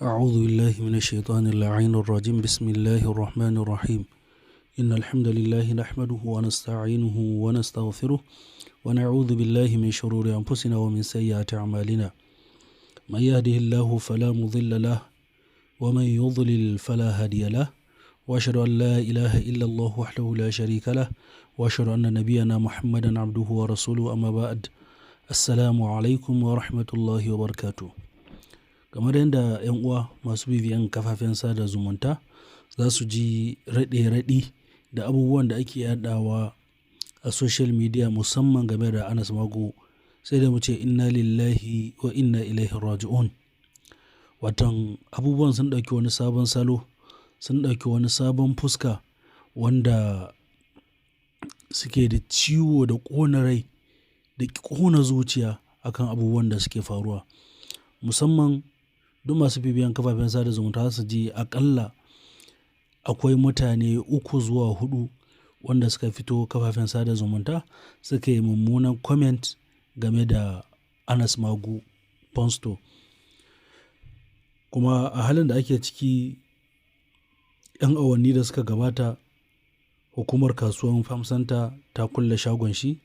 أعوذ بالله من الشيطان اللعين الرجيم بسم الله الرحمن الرحيم إن الحمد لله نحمده ونستعينه ونستغفره ونعوذ بالله من شرور أنفسنا ومن سيئات أعمالنا من يهده الله فلا مضل له ومن يضلل فلا هادي له وأشهد أن لا إله إلا الله وحده لا شريك له وأشهد أن نبينا محمدا عبده ورسوله أما بعد السلام عليكم ورحمة الله وبركاته. Kamar yadda 'yan uwa masu bibiyan kafafen sada zumunta za su ji raɗe-raɗi da abubuwan da ake yaɗawa a social media musamman game da Anas Magu, sai da mu ce inna lillahi wa inna ilaihi raji'un. Watan abubuwan sun ɗauki wani sabon salo, sun ɗauki wani sabon fuska wanda suke da ciwo da ƙona rai da ƙona zuciya akan abubuwan da suke faruwa. Musamman duk masu bibiyan kafafen sada zumunta su ji akalla akwai mutane 3 zuwa 4 wanda suka fito kafafen sada zumunta suka yi mummunan comment game da Anas Magu Ponsto. Kuma a halin da ake ciki 'yan awanni da suka gabata hukumar kasuwan Farm Center ta kulle shagon shi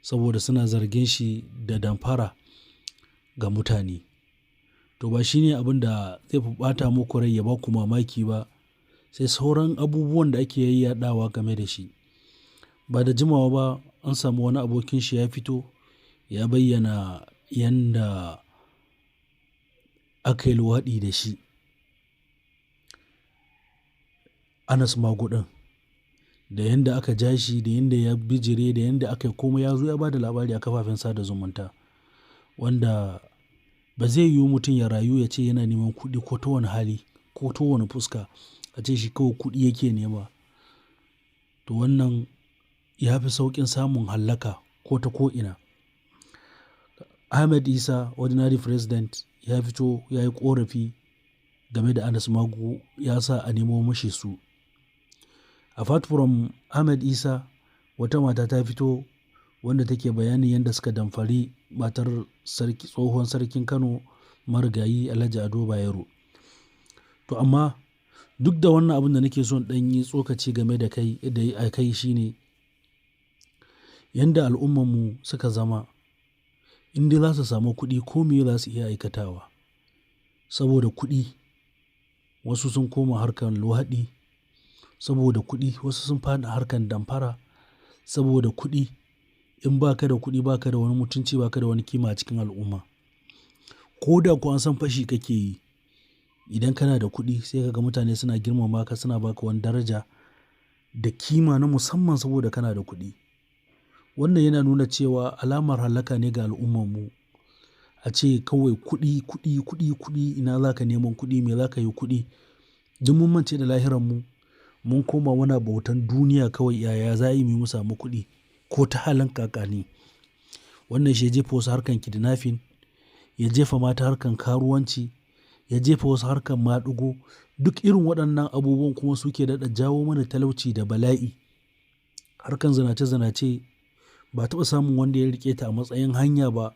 saboda suna zargin shi da damfara ga mutane. To ba shi ne abin da zai fi ɓata muku rai ya ba ku mamaki ba, sai sauran abubuwan da ake yaɗawa game da shi. Ba da jimawa ba an samu wani abokin shi ya fito ya bayyana yanda aka yi luwaɗi da shi, Anas Magu ɗin, da yanda aka ja shi, da yanda ya bijire, da yanda aka yi komai, ya zo ya ba da labari a kafafen sada zumunta, wanda ba zai yiwu mutum ya rayu ya ce yana neman kuɗi ko ta wani hali ko ta wani fuska a ce shi kawai kuɗi yake nema. To wannan ya fi sauƙin samun hallaka ko ta ko'ina. Ahmad Isah, Ordinary President, ya fito ya yi ƙorafi game da Anas Magu, ya sa a nemo mashi su. Apart from Ahmad Isah, wata mata ta fito wanda take bayanin yadda suka damfari matar tsohon sarkin Kano marigayi Alhaji Ado Bayero. To amma duk da wannan abin da nake son ɗan yi tsokaci game da kai shine yanda al'ummanmu suka zama, inda za su samu kuɗi ko me za su iya aikatawa. Saboda kuɗi wasu sun koma harkar luwaɗi, saboda kuɗi wasu sun faɗi harkar damfara, saboda kuɗi in ba ka da kuɗi ba ka da wani mutunci, ba ka da wani kima a cikin al'umma. Ko da kuwa an san fashi kake yi, idan kana da kuɗi sai ka ga mutane suna girmama ka, suna baka wani daraja da kima na musamman saboda kana da kuɗi. Wannan yana nuna cewa alamar halaka ne ga al'ummarmu. A ce kawai kuɗi, kuɗi, kuɗi, kuɗi, ina za ka neman kuɗi, me za ka yi kuɗi. Duk mun mance da lahiranmu, mun koma muna bautan duniya kawai, yaya za mu samu kuɗi ko ta halin kakani. Wannan shi ya jefa wasu harkan kidnapping, ya jefa mata harkan karuwanci, ya jefa wasu harkan maɗigo. Duk irin waɗannan abubuwan kuma suke daɗa jawo mana talauci da bala'i. Harkan zinace-zinace ba taɓa samun wanda ya riƙe ta a matsayin hanya ba,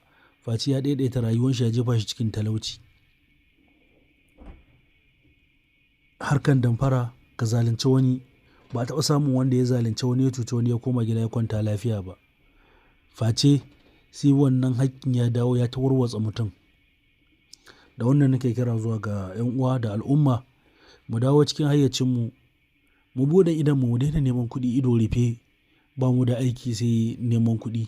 face ya ɗaiɗaita rayuwar shi, ya jefa shi cikin talauci. Harkan damfara, ka zalunci wani, ba a taɓa samun wanda ya zalunci wani, ya cuci wani, ya koma gida ya kwanta lafiya ba. Face sai wannan haƙƙin ya dawo ya tawarwatsa mutum. Da wannan nake kira zuwa ga 'yan uwa da al'umma, mu dawo cikin hayyacinmu, mu buɗe idonmu, mu daina neman kuɗi ido rufe, ba mu da aiki sai neman kuɗi.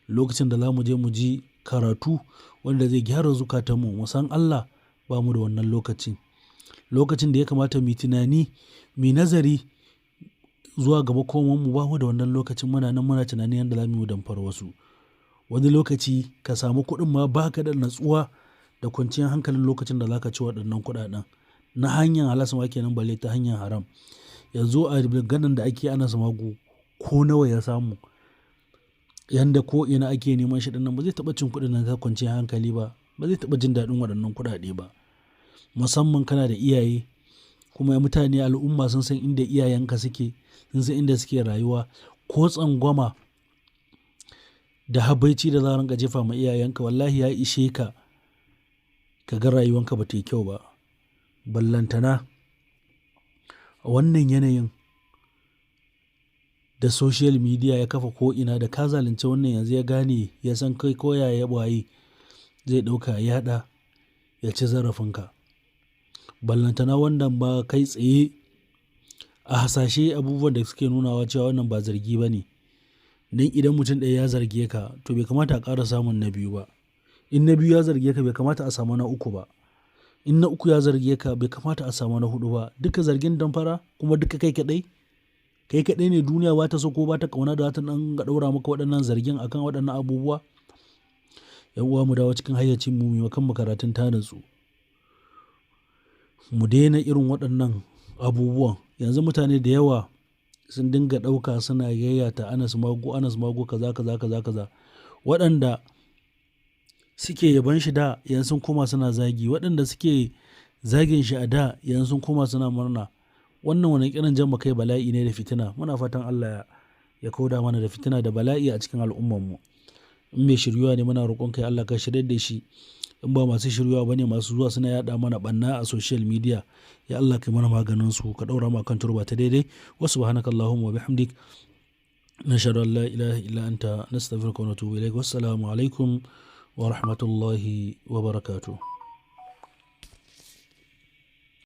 Lokacin da za mu je mu ji karatu wanda zai gyara zukatanmu, mu san Allah, ba mu da wannan lokacin. Lokacin da ya kamata mu yi tunani, mu yi nazari zuwa ga makomanmu, ba mu da wannan lokacin. Muna nan muna tunanin yadda za mu yi damfara wasu. Wani lokaci ka samu kuɗin ma ba ka da natsuwa da kwanciyar hankalin lokacin da za ka ci waɗannan kuɗaɗen. Na hanyar halas ma kenan, balle ta hanyar haram. Yanzu a ganin da ake Anas Magu ko nawa ya samu, yanda ko ina ake neman shi ɗinnan, ba zai taɓa cin kuɗin nan ta kwanciyar hankali ba, ba zai taɓa jin daɗin waɗannan kuɗaɗe ba. Musamman kana da iyaye, kuma mutane al'umma sun san inda iyayenka suke, sun san inda suke rayuwa. Ko tsangwama da habaici da za a rinka jefa ma iyayenka, wallahi ya ishe ka ka ga rayuwanka ba ta yi kyau ba. ballantana a wannan yanayin da social media ya kafa ko'ina, da ka zalunci wannan yanzu ya gane ya san kai koya ya waye zai ɗauka ya yaɗa ya ci zarafinka. Ballantana wannan ba kai tsaye a hasashe abubuwan da suke nunawa cewa wannan ba zargi ba ne. Don idan mutum ɗaya ya zarge ka to bai kamata a ƙara samun na biyu ba. In na biyu ya zarge ka bai kamata a samu na uku ba. In na uku ya zarge ka bai kamata a samu na hudu ba. Duka zargin damfara kuma duka kai kaɗai. Kai kaɗai ne duniya ba ta so ko ba ta ƙauna da ta ɗan ga ɗaura maka waɗannan zargin akan waɗannan abubuwa. Yan uwa mu dawo cikin hayyacin mu maimakon mu karatun ta natsu. Mu daina irin waɗannan abubuwan. Yanzu mutane da yawa sun dinga ɗauka suna yayyata Anas Magu kaza kaza kaza kaza. Waɗanda suke yaban shi da yanzu sun koma suna zagi. Waɗanda suke zagin shi a da yanzu sun koma suna murna. Wannan wani kiran jan kai bala'i ne da fitina. Muna fatan Allah ya kauda mana da fitina da bala'i a cikin al'ummarmu. In mai shiryuwa ne muna roƙon kai Allah ka shirye da shi. In ba masu shiryuwa ba ne masu zuwa suna yaɗa mana ɓanna a social media, ya Allah kai mana maganin su, ka ɗaura mu akan turba ta daidai. Wa subhanaka Allahumma wa bihamdik nashhadu an la ilaha illa anta nastaghfiruka wa natubu ilaik. Wassalamu alaikum wa rahmatullahi wa barakatuh.